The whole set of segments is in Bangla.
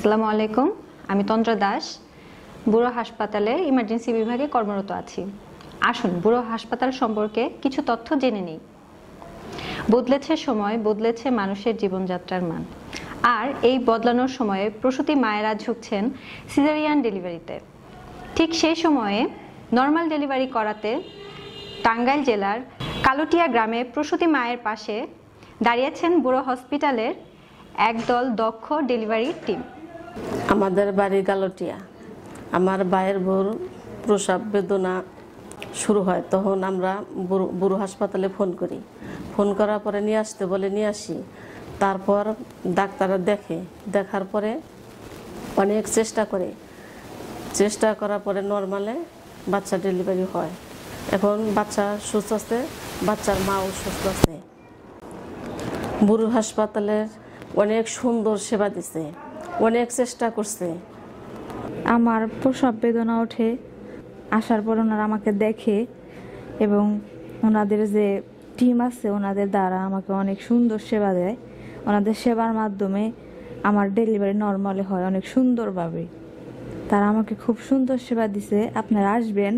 আসসালামু আলাইকুম, আমি তন্দ্রা দাস বুড়ো হাসপাতালের ইমার্জেন্সি বিভাগে কর্মরত আছি। আসুন বুড়ো হাসপাতাল সম্পর্কে কিছু তথ্য জেনে নিই। বদলেছে সময়, বদলেছে মানুষের জীবনযাত্রার মান। আর এই বদলানোর সময়ে প্রসূতি মায়েরা ঝুঁকছেন সিজারিয়ান ডেলিভারিতে। ঠিক সেই সময়ে নর্মাল ডেলিভারি করাতে টাঙ্গাইল জেলার কালুটিয়া গ্রামে প্রসূতি মায়ের পাশে দাঁড়িয়েছেন বুড়ো হসপিটালের একদল দক্ষ ডেলিভারি টিম। আমাদের বাড়ি গালটিয়া। আমার ভাইয়ের বউর প্রসব বেদনা শুরু হয়, তখন আমরা বুড়ো হাসপাতালে ফোন করি। ফোন করার পরে নিয়ে আসতে বলে নিয়ে আসি। তারপর ডাক্তাররা দেখার পরে অনেক চেষ্টা করার পরে নর্মালে বাচ্চা ডেলিভারি হয়। এখন বাচ্চা সুস্থ আছে, বাচ্চার মাও সুস্থ আছে। বুড়ো হাসপাতালের অনেক সুন্দর সেবা দিছে, অনেক চেষ্টা করছে। আমার প্রসব বেদনা ওঠে, আসার পর ওনারা আমাকে দেখে এবং ওনাদের যে টিম আছে ওনাদের দ্বারা আমাকে অনেক সুন্দর সেবা দেয়। ওনাদের সেবার মাধ্যমে আমার ডেলিভারি নর্মালি হয় অনেক সুন্দরভাবে। তারা আমাকে খুব সুন্দর সেবা দিছে। আপনারা আসবেন,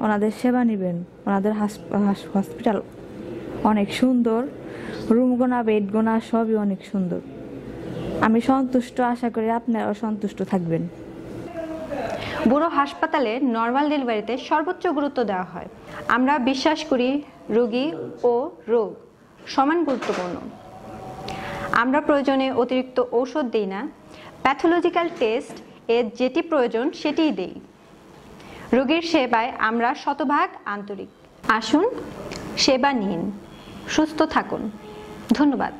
ওনাদের সেবা নেবেন। ওনাদের হসপিটাল অনেক সুন্দর, রুম গোনা, বেড গোনা সবই অনেক সুন্দর। আমি সন্তুষ্ট, আশা করি আপনারাও সন্তুষ্ট থাকবেন। বুড়ো হাসপাতালে নর্মাল ডেলিভারিতে সর্বোচ্চ গুরুত্ব দেওয়া হয়। আমরা বিশ্বাস করি রোগী ও রোগ সমান গুরুত্বপূর্ণ। আমরা প্রয়োজনে অতিরিক্ত ঔষধ দিই না, প্যাথোলজিক্যাল টেস্ট এর যেটি প্রয়োজন সেটিই দেই। রোগীর সেবায় আমরা শতভাগ আন্তরিক। আসুন, সেবা নিন, সুস্থ থাকুন। ধন্যবাদ।